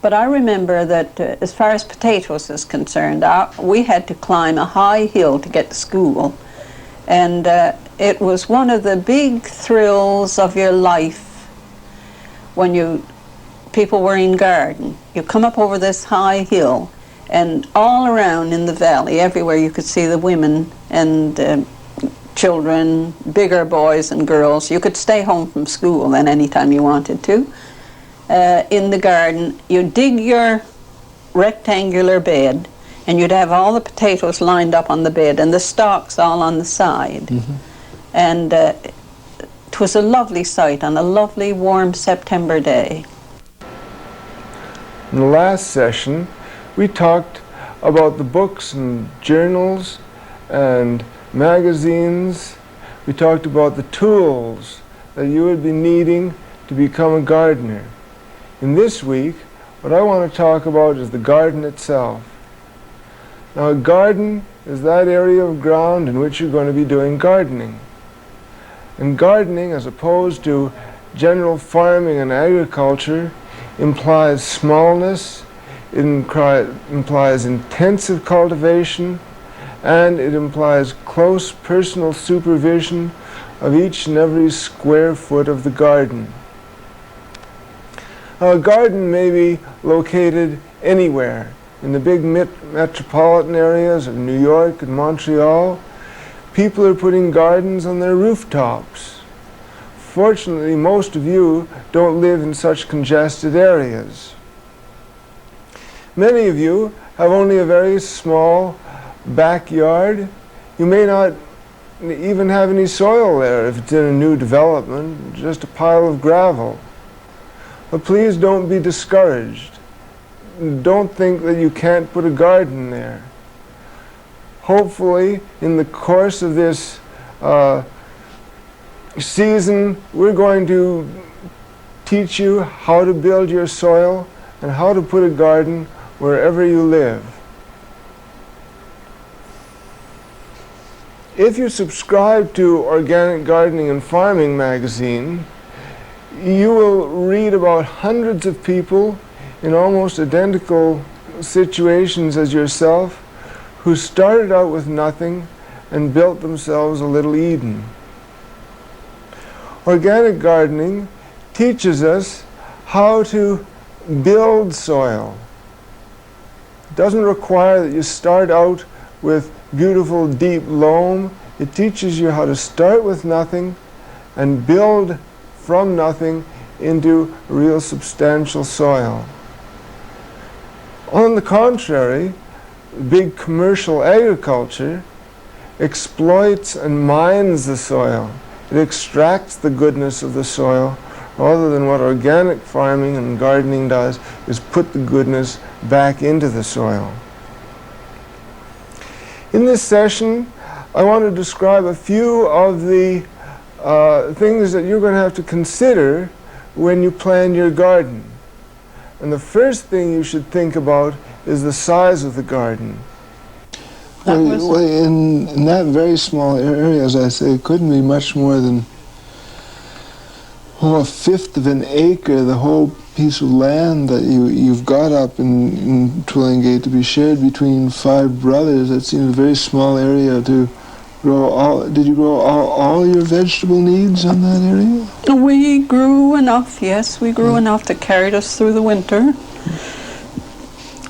But I remember that as far as potatoes is concerned, we had to climb a high hill to get to school. And it was one of the big thrills of your life when people were in garden. You come up over this high hill, and all around in the valley, everywhere you could see the women and children, bigger boys and girls. You could stay home from school then anytime you wanted to. In the garden, you dig your rectangular bed, and you'd have all the potatoes lined up on the bed and the stalks all on the side. Mm-hmm. And it was a lovely sight on a lovely warm September day. In the last session, we talked about the books and journals and magazines. We talked about the tools that you would be needing to become a gardener. In this week, what I want to talk about is the garden itself. Now, a garden is that area of ground in which you're going to be doing gardening. And gardening, as opposed to general farming and agriculture, implies smallness, it implies intensive cultivation, and it implies close personal supervision of each and every square foot of the garden. A garden may be located anywhere. In the big metropolitan areas of New York and Montreal, people are putting gardens on their rooftops. Fortunately, most of you don't live in such congested areas. Many of you have only a very small backyard. You may not even have any soil there if it's in a new development, just a pile of gravel. But please don't be discouraged. Don't think that you can't put a garden there. Hopefully, in the course of this season, we're going to teach you how to build your soil and how to put a garden wherever you live. If you subscribe to Organic Gardening and Farming magazine, you will read about hundreds of people in almost identical situations as yourself who started out with nothing and built themselves a little Eden. Organic gardening teaches us how to build soil. It doesn't require that you start out with beautiful deep loam. It teaches you how to start with nothing and build from nothing into real substantial soil. On the contrary, big commercial agriculture exploits and mines the soil. It extracts the goodness of the soil, rather than what organic farming and gardening does, is put the goodness back into the soil. In this session, I want to describe a few of the things that you're going to have to consider when you plan your garden. And the first thing you should think about is the size of the garden. Well, in that very small area, as I say, it couldn't be much more than a fifth of an acre, the whole piece of land that you've got up in Twillingate to be shared between 5 brothers. That seems a very small area to grow all. Did you grow all your vegetable needs on that area? We grew enough, yes, we grew enough to carry us through the winter.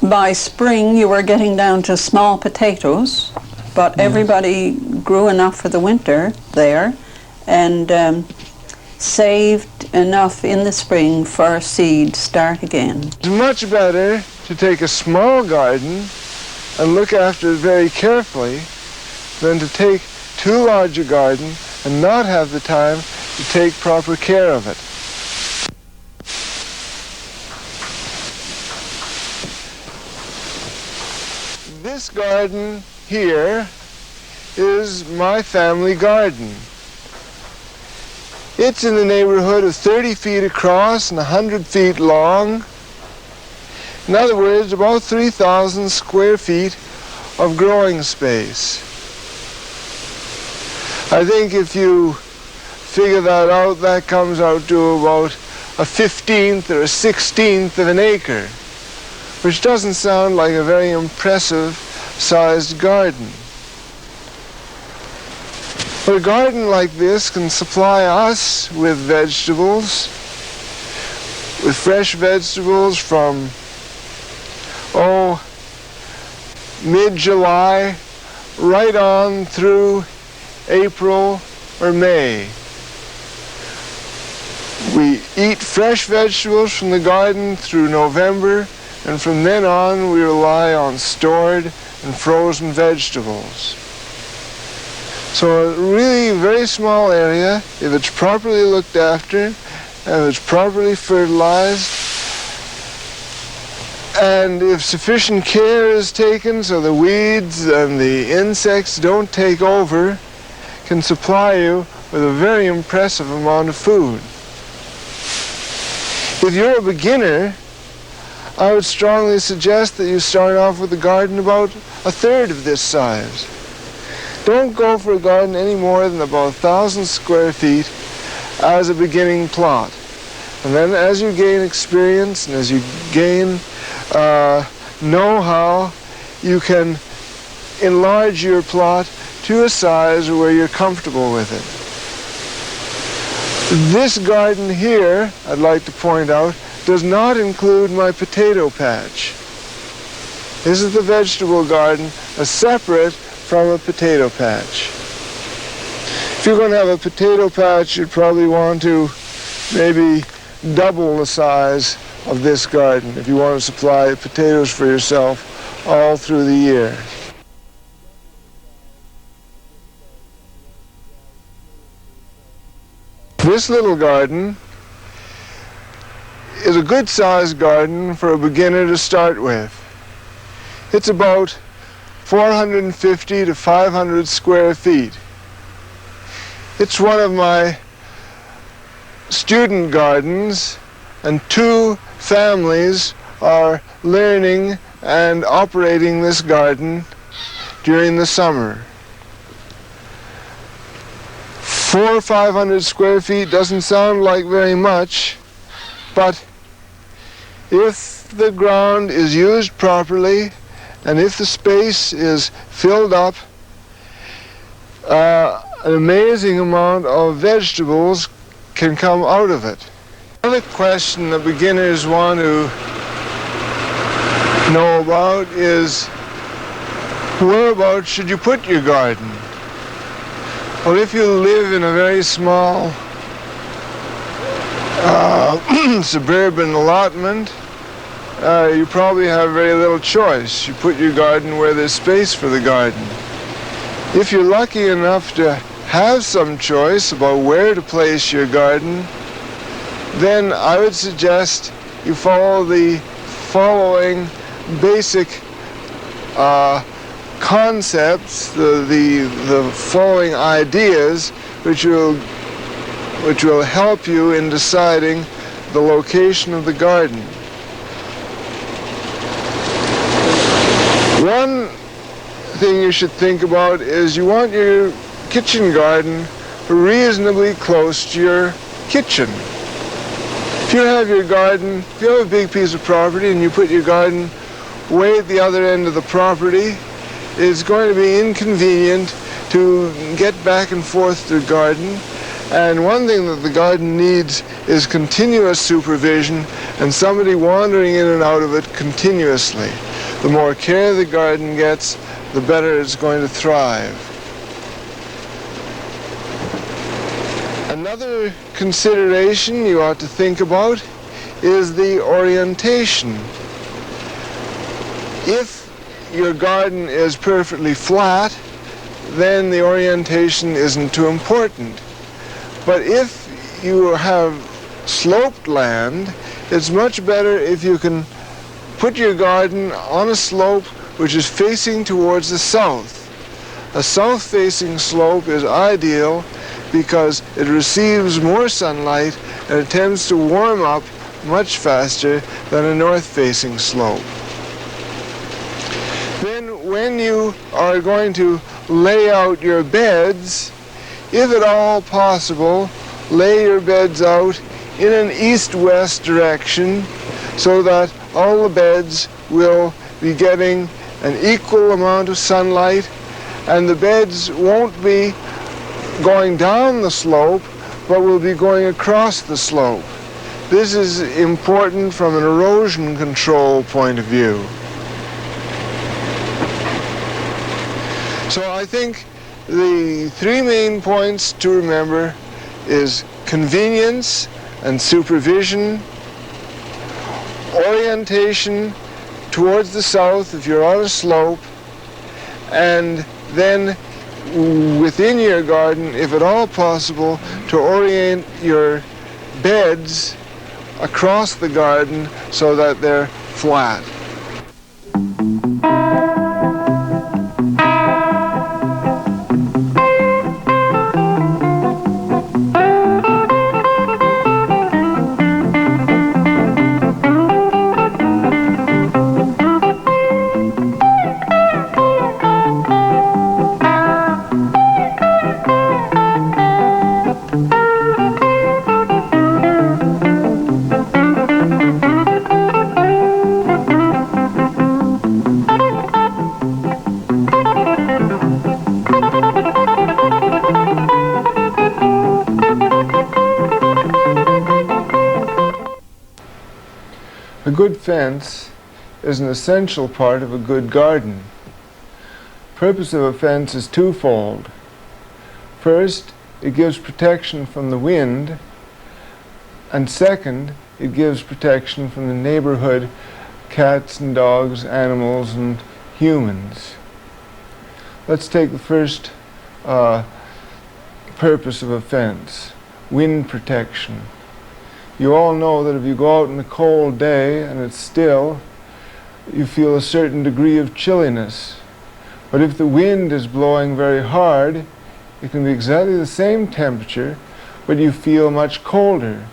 By spring, you were getting down to small potatoes, but everybody grew enough for the winter there, and saved enough in the spring for seed start again. It's much better to take a small garden and look after it very carefully than to take too large a garden and not have the time to take proper care of it. This garden here is my family garden. It's in the neighborhood of 30 feet across and 100 feet long. In other words, about 3,000 square feet of growing space. I think if you figure that out, that comes out to about a 15th or a 16th of an acre. which doesn't sound like a very impressive sized garden. But a garden like this can supply us with vegetables, with fresh vegetables from, mid-July right on through April or May. We eat fresh vegetables from the garden through November, and from then on we rely on stored and frozen vegetables. So a really very small area, if it's properly looked after, if it's properly fertilized, and if sufficient care is taken so the weeds and the insects don't take over, can supply you with a very impressive amount of food. If you're a beginner, I would strongly suggest that you start off with a garden about a third of this size. Don't go for a garden any more than about 1,000 square feet as a beginning plot. And then as you gain experience and as you gain know-how, you can enlarge your plot to a size where you're comfortable with it. This garden here, I'd like to point out, does not include my potato patch. This is the vegetable garden, separate from a potato patch. If you're going to have a potato patch, you'd probably want to maybe double the size of this garden if you want to supply potatoes for yourself all through the year. This little garden is a good-sized garden for a beginner to start with. It's about 450 to 500 square feet. It's one of my student gardens, and 2 families are learning and operating this garden during the summer. 400 or 500 square feet doesn't sound like very much, but if the ground is used properly and if the space is filled up, an amazing amount of vegetables can come out of it. Another question that beginners want to know about is, whereabouts should you put your garden? Well, if you live in a very small suburban allotment, you probably have very little choice. You put your garden where there's space for the garden. If you're lucky enough to have some choice about where to place your garden, then I would suggest you follow the following basic concepts, the following ideas, which will help you in deciding the location of the garden. One thing you should think about is you want your kitchen garden reasonably close to your kitchen. If you have your garden, if you have a big piece of property and you put your garden way at the other end of the property, it's going to be inconvenient to get back and forth to the garden. And one thing that the garden needs is continuous supervision and somebody wandering in and out of it continuously. The more care the garden gets, the better it's going to thrive. Another consideration you ought to think about is the orientation. If your garden is perfectly flat, then the orientation isn't too important. But if you have sloped land, it's much better if you can put your garden on a slope which is facing towards the south. A south-facing slope is ideal because it receives more sunlight and it tends to warm up much faster than a north-facing slope. Then when you are going to lay out your beds, if at all possible, lay your beds out in an east-west direction so that all the beds will be getting an equal amount of sunlight, and the beds won't be going down the slope, but will be going across the slope. This is important from an erosion control point of view. So I think the three main points to remember is convenience and supervision, orientation towards the south if you're on a slope, and then within your garden, if at all possible, to orient your beds across the garden so that they're flat. A good fence is an essential part of a good garden. The purpose of a fence is twofold. First, it gives protection from the wind, and second, it gives protection from the neighborhood, cats and dogs, animals and humans. Let's take the first purpose of a fence, wind protection. You all know that if you go out on a cold day and it's still, you feel a certain degree of chilliness. But if the wind is blowing very hard, it can be exactly the same temperature, but you feel much colder.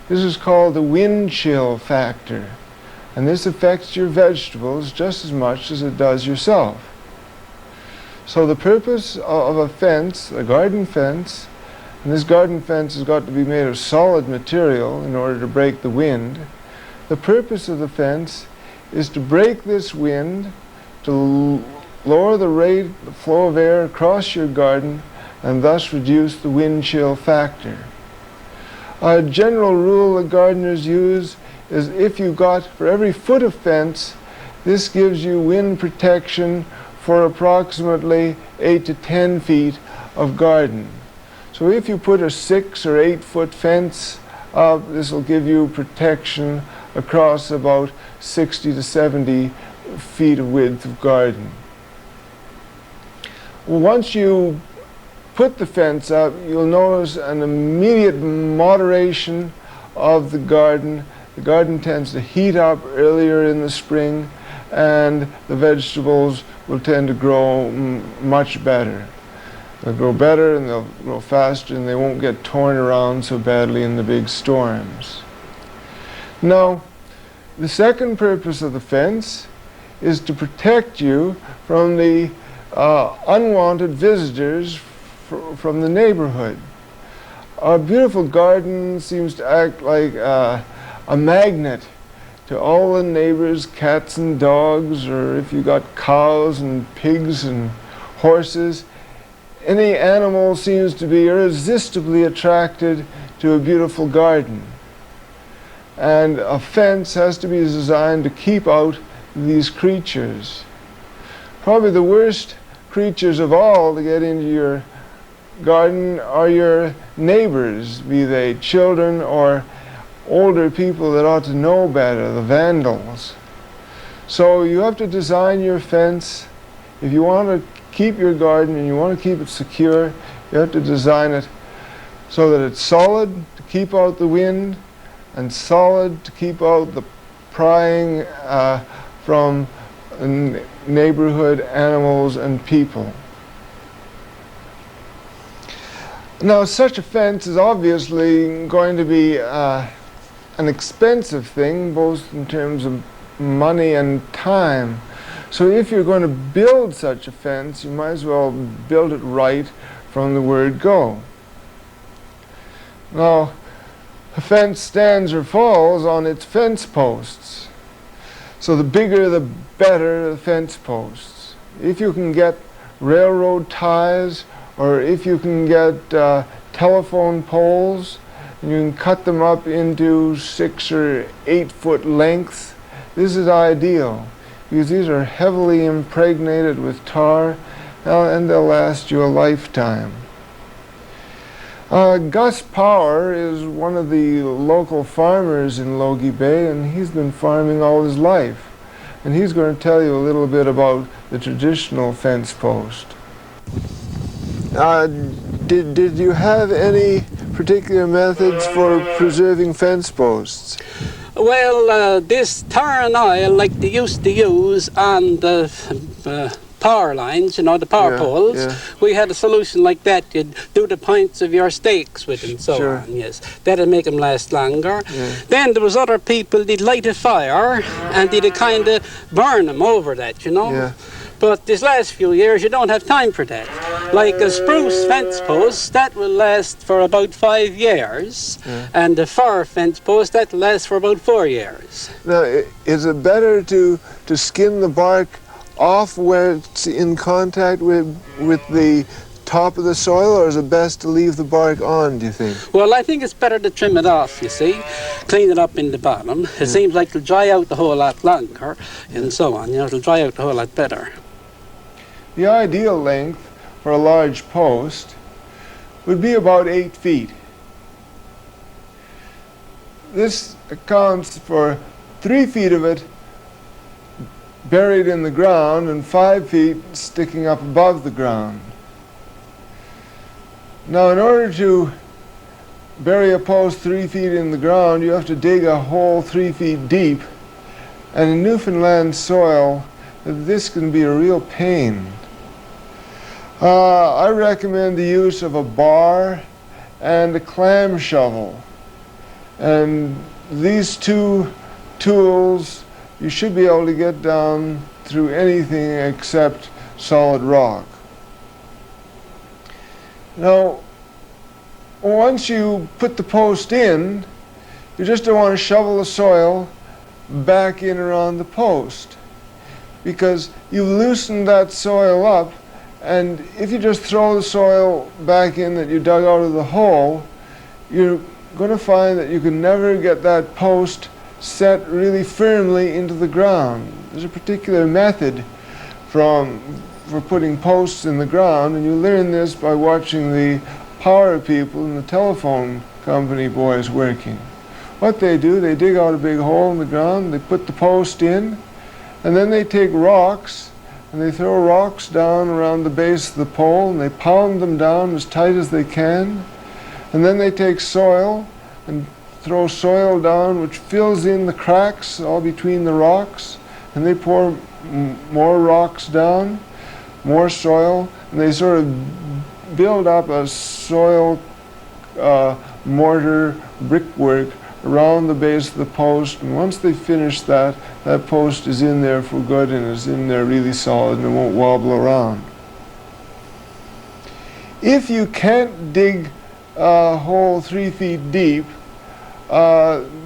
This is called the wind chill factor, and this affects your vegetables just as much as it does yourself. So the purpose of a fence, a garden fence, and this garden fence has got to be made of solid material in order to break the wind. The purpose of the fence is to break this wind, to lower the flow of air across your garden, and thus reduce the wind chill factor. A general rule that gardeners use is for every foot of fence, this gives you wind protection for approximately 8 to 10 feet of garden. So if you put a 6 or 8 foot fence up, this will give you protection across about 60 to 70 feet of width of garden. Well, once you put the fence up, you'll notice an immediate moderation of the garden. The garden tends to heat up earlier in the spring, and the vegetables will tend to grow much better. They'll grow better and they'll grow faster, and they won't get torn around so badly in the big storms. Now, the second purpose of the fence is to protect you from the unwanted visitors from the neighborhood. Our beautiful garden seems to act like a magnet to all the neighbors, cats and dogs, or if you got cows and pigs and horses. Any animal seems to be irresistibly attracted to a beautiful garden. And a fence has to be designed to keep out these creatures. Probably the worst creatures of all to get into your garden are your neighbors, be they children or older people that ought to know better, the vandals. So you have to design your fence. If you want to keep your garden and you want to keep it secure, you have to design it so that it's solid to keep out the wind and solid to keep out the prying from neighborhood animals and people. Now, such a fence is obviously going to be an expensive thing, both in terms of money and time. So if you're going to build such a fence, you might as well build it right from the word go. Now, a fence stands or falls on its fence posts. So the bigger the better the fence posts. If you can get railroad ties, or if you can get telephone poles, and you can cut them up into 6 or 8 foot lengths, this is ideal, because these are heavily impregnated with tar, and they'll last you a lifetime. Gus Power is one of the local farmers in Logie Bay, and he's been farming all his life. And he's going to tell you a little bit about the traditional fence post. Did you have any particular methods for preserving fence posts? Well, this tar and oil, like they used to use on the power lines, you know, the power poles, we had a solution like that. You'd do the points of your stakes with and so on, yes. That'd make them last longer. Then there was other people, they'd light a fire and they'd kind of burn them over that, you know. But this last few years, you don't have time for that. Like a spruce fence post, that will last for about 5 years, and the fir fence post, that will last for about 4 years. Now, is it better to skin the bark off where it's in contact with the top of the soil, or is it best to leave the bark on, do you think? Well, I think it's better to trim it off, you see, clean it up in the bottom. It seems like it'll dry out a whole lot longer, and so on, you know, it'll dry out a whole lot better. The ideal length for a large post would be about 8 feet. This accounts for 3 feet of it buried in the ground and 5 feet sticking up above the ground. Now, in order to bury a post 3 feet in the ground, you have to dig a hole 3 feet deep, and in Newfoundland soil, this can be a real pain. I recommend the use of a bar and a clam shovel. And these two tools, you should be able to get down through anything except solid rock. Now, once you put the post in, you just don't want to shovel the soil back in around the post, because you've loosened that soil up. And if you just throw the soil back in that you dug out of the hole, you're going to find that you can never get that post set really firmly into the ground. There's a particular method for putting posts in the ground, and you learn this by watching the power people and the telephone company boys working. What they do, they dig out a big hole in the ground, they put the post in, and then they take rocks and they throw rocks down around the base of the pole, and they pound them down as tight as they can. And then they take soil and throw soil down, which fills in the cracks all between the rocks. And they pour more rocks down, more soil, and they sort of build up a soil mortar brickwork around the base of the post. And once they finish that, that post is in there for good, and is in there really solid and it won't wobble around. If you can't dig a hole 3 feet deep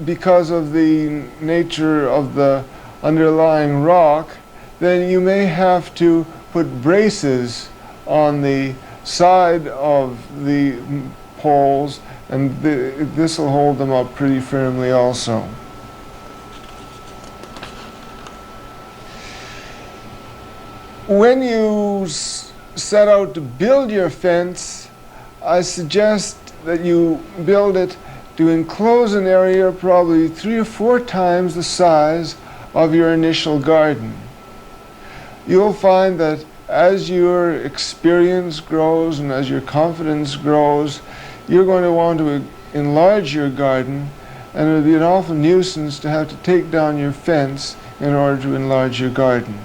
because of the nature of the underlying rock, then you may have to put braces on the side of the poles, and this will hold them up pretty firmly also. When you set out to build your fence, I suggest that you build it to enclose an area probably 3 or 4 times the size of your initial garden. You'll find that as your experience grows and as your confidence grows, you're going to want to enlarge your garden, and it would be an awful nuisance to have to take down your fence in order to enlarge your garden.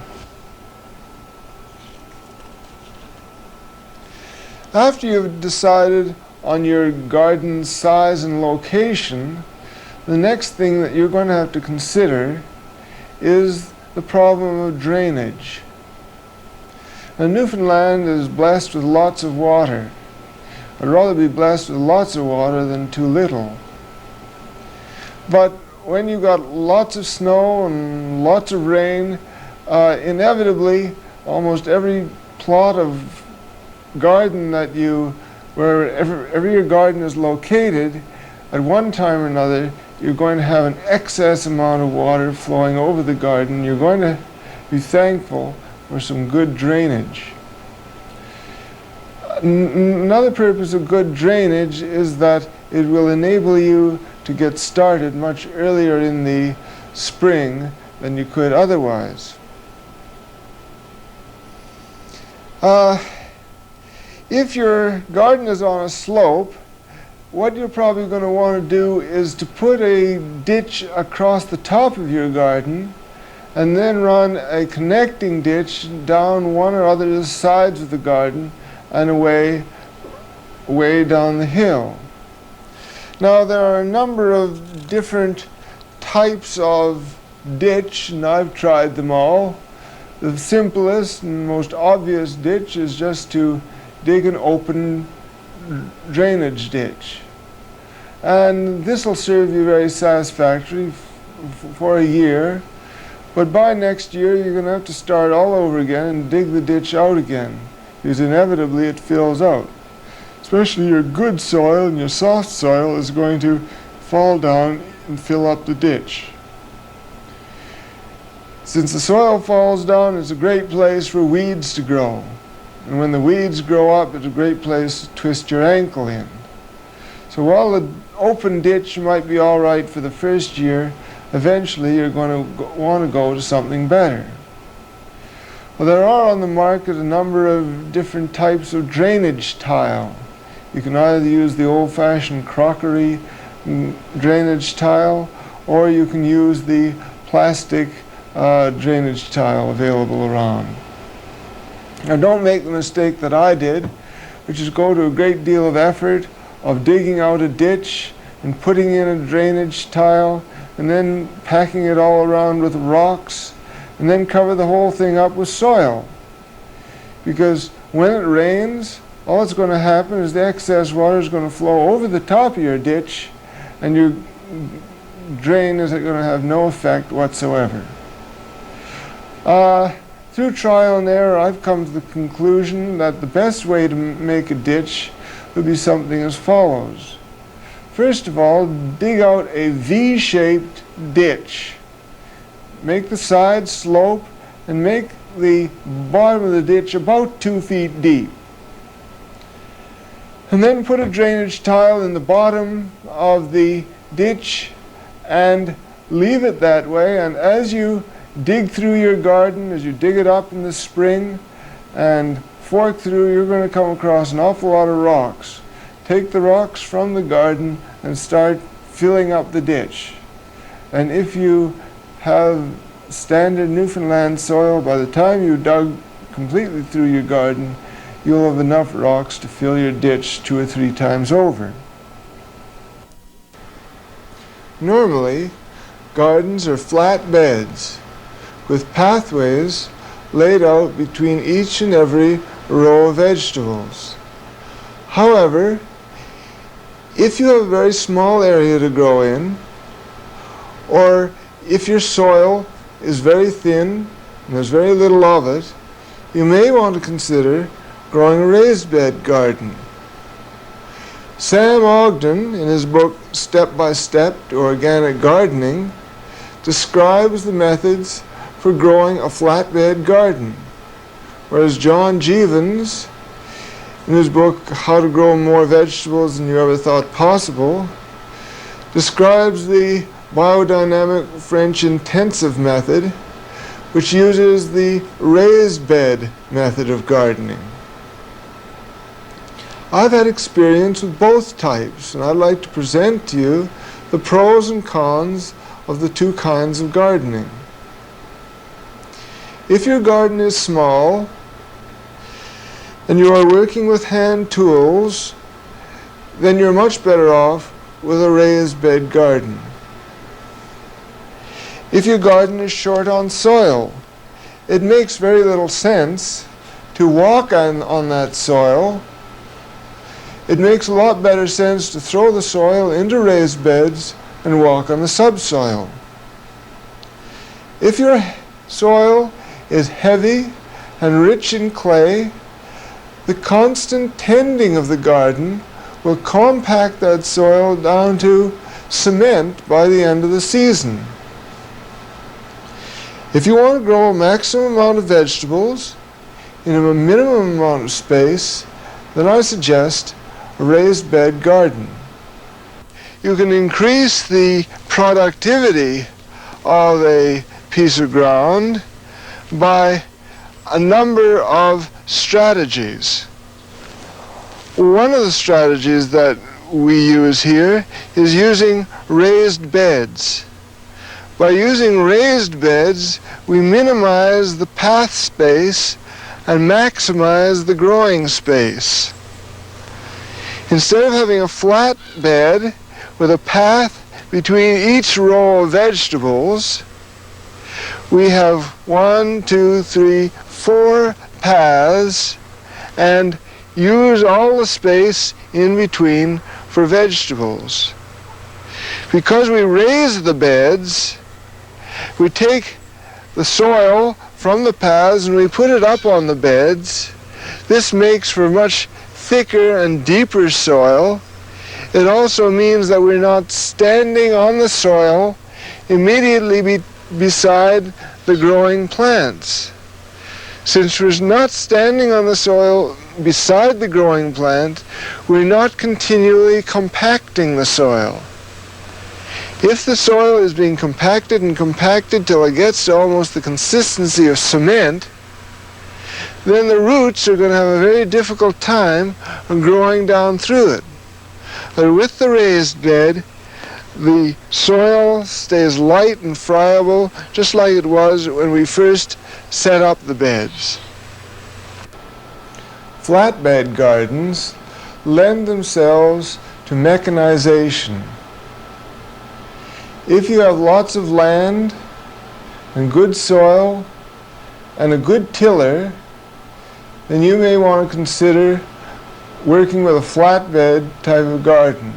After you've decided on your garden size and location, the next thing that you're going to have to consider is the problem of drainage. Now, Newfoundland is blessed with lots of water. I'd rather be blessed with lots of water than too little. But when you got lots of snow and lots of rain, inevitably almost every plot of garden that wherever your garden is located, at one time or another, you're going to have an excess amount of water flowing over the garden. You're going to be thankful for some good drainage. Another purpose of good drainage is that it will enable you to get started much earlier in the spring than you could otherwise. If your garden is on a slope, what you're probably going to want to do is to put a ditch across the top of your garden and then run a connecting ditch down one or other of the sides of the garden and away down the hill. Now, there are a number of different types of ditch, and I've tried them all. The simplest and most obvious ditch is just to dig an open drainage ditch. And this will serve you very satisfactorily for a year, but by next year you're going to have to start all over again and dig the ditch out again, because inevitably it fills out. Especially your good soil and your soft soil is going to fall down and fill up the ditch. Since the soil falls down, it's a great place for weeds to grow. And when the weeds grow up, it's a great place to twist your ankle in. So while the open ditch might be all right for the first year, eventually you're going to want to go to something better. Well, there are on the market a number of different types of drainage tile. You can either use the old-fashioned crockery drainage tile, or you can use the plastic drainage tile available around. Now, don't make the mistake that I did, which is go to a great deal of effort of digging out a ditch and putting in a drainage tile and then packing it all around with rocks and then cover the whole thing up with soil. Because when it rains, all that's going to happen is the excess water is going to flow over the top of your ditch, and your drain is going to have no effect whatsoever. Through trial and error, I've come to the conclusion that the best way to make a ditch would be something as follows. First of all, dig out a V-shaped ditch. Make the sides slope and make the bottom of the ditch about 2 feet deep. And then put a drainage tile in the bottom of the ditch and leave it that way. And as you dig through your garden, as you dig it up in the spring and fork through, you're going to come across an awful lot of rocks. Take the rocks from the garden and start filling up the ditch. And if you have standard Newfoundland soil, by the time you dug completely through your garden, you'll have enough rocks to fill your ditch 2 or 3 times over. Normally, gardens are flat beds with pathways laid out between each and every row of vegetables. However, if you have a very small area to grow in, or if your soil is very thin and there's very little of it, you may want to consider growing a raised bed garden. Sam Ogden, in his book Step by Step to Organic Gardening, describes the methods for growing a flatbed garden, whereas John Jeavons, in his book How to Grow More Vegetables Than You Ever Thought Possible, describes the biodynamic French intensive method, which uses the raised bed method of gardening. I've had experience with both types, and I'd like to present to you the pros and cons of the 2 kinds of gardening. If your garden is small and you are working with hand tools, then you're much better off with a raised bed garden. If your garden is short on soil, it makes very little sense to walk on that soil. It makes a lot better sense to throw the soil into raised beds and walk on the subsoil. If your soil is heavy and rich in clay, the constant tending of the garden will compact that soil down to cement by the end of the season. If you want to grow a maximum amount of vegetables in a minimum amount of space, then I suggest a raised bed garden. You can increase the productivity of a piece of ground by a number of strategies. One of the strategies that we use here is using raised beds. By using raised beds, we minimize the path space and maximize the growing space. Instead of having a flat bed with a path between each row of vegetables, we have 1, 2, 3, 4 paths and use all the space in between for vegetables. Because we raise the beds, we take the soil from the paths and we put it up on the beds. This makes for much thicker and deeper soil. It also means that we're not standing on the soil immediately beside the growing plants. Since we're not standing on the soil beside the growing plant, we're not continually compacting the soil. If the soil is being compacted and compacted till it gets to almost the consistency of cement, then the roots are going to have a very difficult time of growing down through it. But with the raised bed, the soil stays light and friable, just like it was when we first set up the beds. Flatbed gardens lend themselves to mechanization. If you have lots of land and good soil and a good tiller, then you may want to consider working with a flatbed type of garden.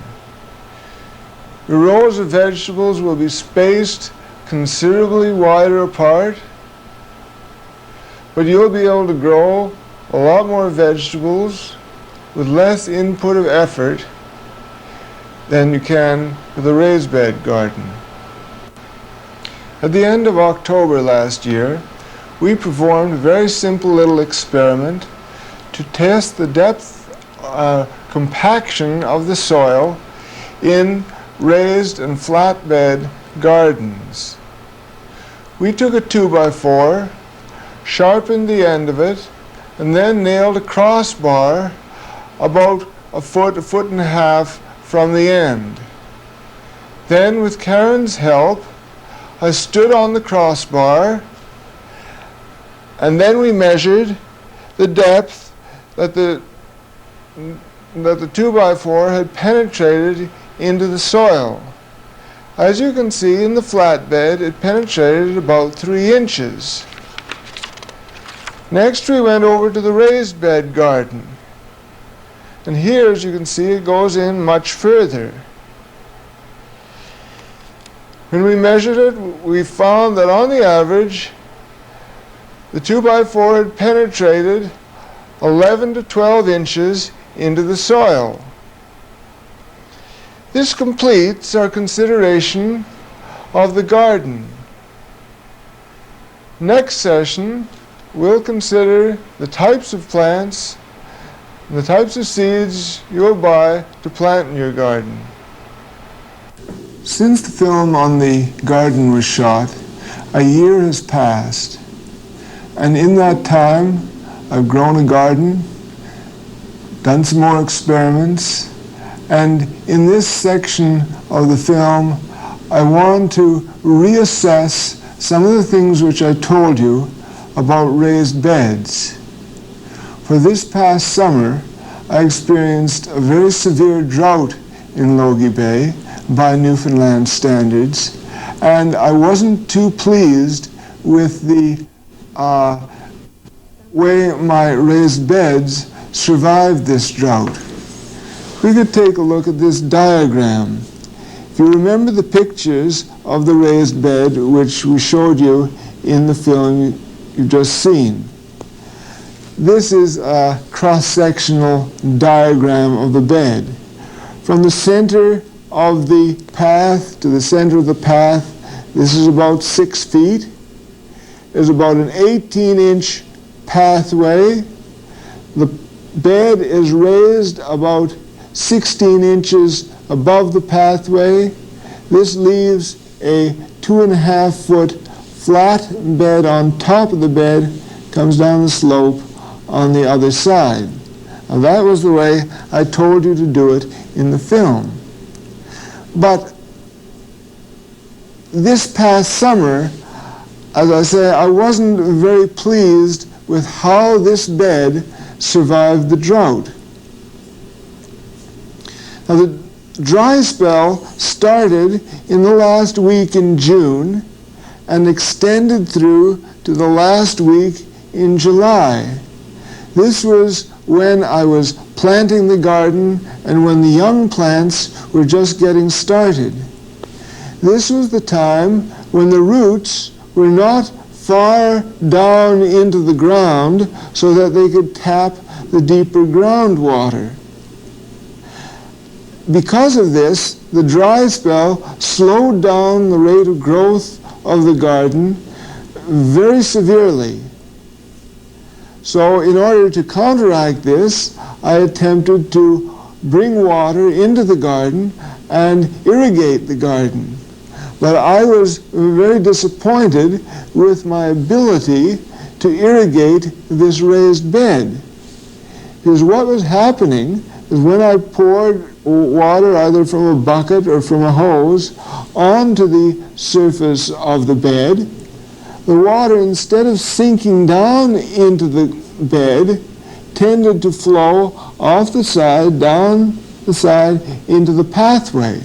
The rows of vegetables will be spaced considerably wider apart, but you'll be able to grow a lot more vegetables with less input of effort than you can with a raised bed garden. At the end of October last year, we performed a very simple little experiment to test the depth compaction of the soil in raised and flatbed gardens. We took a 2x4, sharpened the end of it, and then nailed a crossbar about a foot and a half from the end. Then, with Karen's help, I stood on the crossbar, and then we measured the depth that the 2x4 had penetrated into the soil. As you can see, in the flatbed, it penetrated about 3 inches. Next, we went over to the raised bed garden. And here, as you can see, it goes in much further. When we measured it, we found that on the average, the 2x4 had penetrated 11 to 12 inches into the soil. This completes our consideration of the garden. Next session, we'll consider the types of plants and the types of seeds you'll buy to plant in your garden. Since the film on the garden was shot, a year has passed. And in that time, I've grown a garden, done some more experiments, and in this section of the film, I want to reassess some of the things which I told you about raised beds. For this past summer, I experienced a very severe drought in Logie Bay by Newfoundland standards, and I wasn't too pleased with the way my raised beds survived this drought. We could take a look at this diagram. If you remember the pictures of the raised bed which we showed you in the film you've just seen, this is a cross-sectional diagram of the bed. From the center of the path to the center of the path, this is about 6 feet. There's about an 18-inch pathway. The bed is raised about 16 inches above the pathway. This leaves a 2.5-foot flat bed on top of the bed, comes down the slope on the other side. Now that was the way I told you to do it in the film. But this past summer, as I say, I wasn't very pleased with how this bed survived the drought. Now the dry spell started in the last week in June and extended through to the last week in July. This was when I was planting the garden and when the young plants were just getting started. This was the time when the roots were not far down into the ground so that they could tap the deeper groundwater. Because of this, the dry spell slowed down the rate of growth of the garden very severely. So in order to counteract this, I attempted to bring water into the garden and irrigate the garden. But I was very disappointed with my ability to irrigate this raised bed. Because what was happening is when I poured water either from a bucket or from a hose onto the surface of the bed, the water, instead of sinking down into the bed, tended to flow off the side, down the side, into the pathway.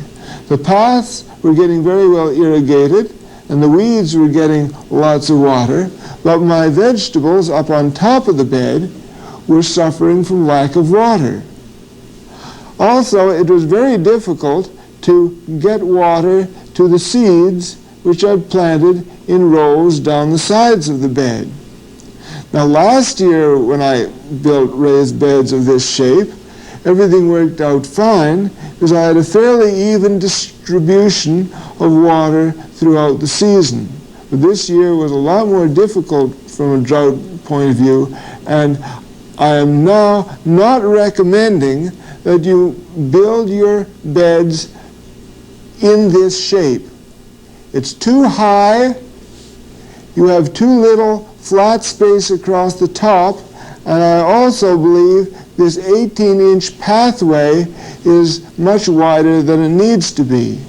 The paths were getting very well irrigated, and the weeds were getting lots of water, but my vegetables up on top of the bed were suffering from lack of water. Also, it was very difficult to get water to the seeds which I'd planted in rows down the sides of the bed. Now last year when I built raised beds of this shape, everything worked out fine because I had a fairly even distribution of water throughout the season. But this year was a lot more difficult from a drought point of view, and I am now not recommending that you build your beds in this shape. It's too high, you have too little flat space across the top, and I also believe this 18-inch pathway is much wider than it needs to be.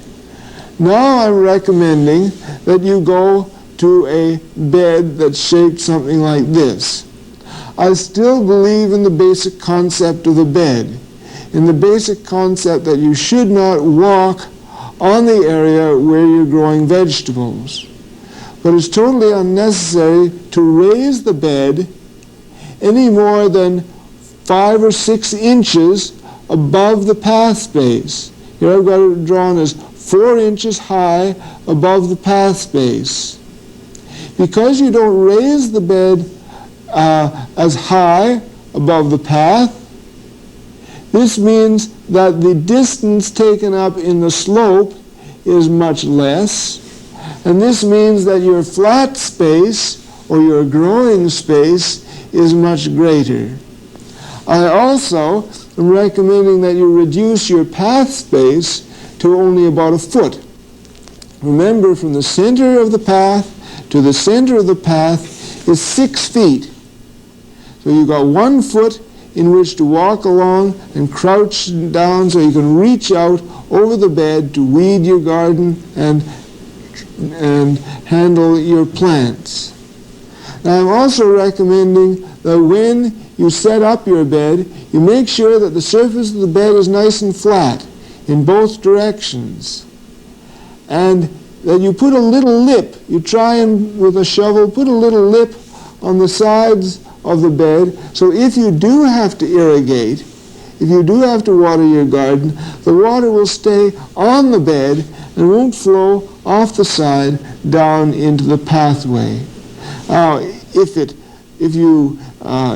Now I'm recommending that you go to a bed that's shaped something like this. I still believe in the basic concept of the bed, in the basic concept that you should not walk on the area where you're growing vegetables. But it's totally unnecessary to raise the bed any more than 5 or 6 inches above the path space. Here I've got it drawn as 4 inches high above the path space. Because you don't raise the bed as high above the path, this means that the distance taken up in the slope is much less, and this means that your flat space or your growing space is much greater. I also am recommending that you reduce your path space to only about 1 foot. Remember, from the center of the path to the center of the path is 6 feet. So you've got 1 foot in which to walk along and crouch down so you can reach out over the bed to weed your garden and handle your plants. Now I'm also recommending that when you set up your bed, you make sure that the surface of the bed is nice and flat in both directions, and that you put a little lip, you try and with a shovel put a little lip on the sides of the bed, so if you do have to irrigate, if you do have to water your garden, the water will stay on the bed and won't flow off the side down into the pathway. Now, if you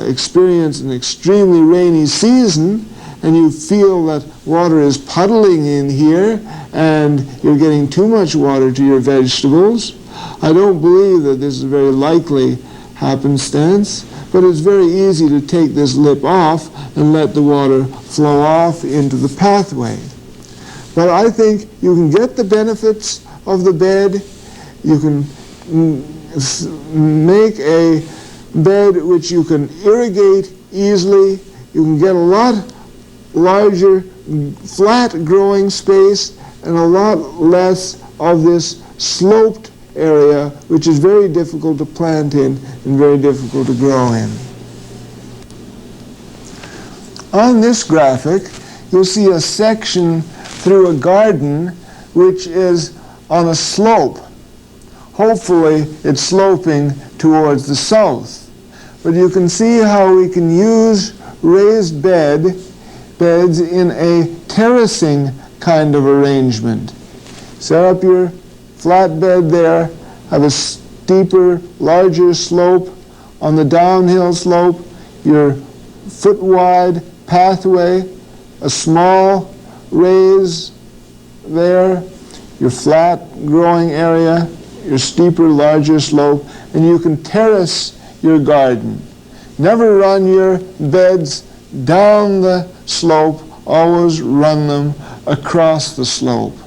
experience an extremely rainy season and you feel that water is puddling in here and you're getting too much water to your vegetables, I don't believe that this is a very likely happenstance, but it's very easy to take this lip off and let the water flow off into the pathway. But I think you can get the benefits of the bed. You can make a bed which you can irrigate easily. You can get a lot larger flat growing space and a lot less of this sloped area, which is very difficult to plant in and very difficult to grow in. On this graphic, you'll see a section through a garden which is on a slope. Hopefully it's sloping towards the south. But you can see how we can use raised beds in a terracing kind of arrangement. Set up your flat bed there, have a steeper, larger slope. On the downhill slope, your foot-wide pathway, a small raise there, your flat growing area, your steeper, larger slope, and you can terrace your garden. Never run your beds down the slope, always run them across the slope.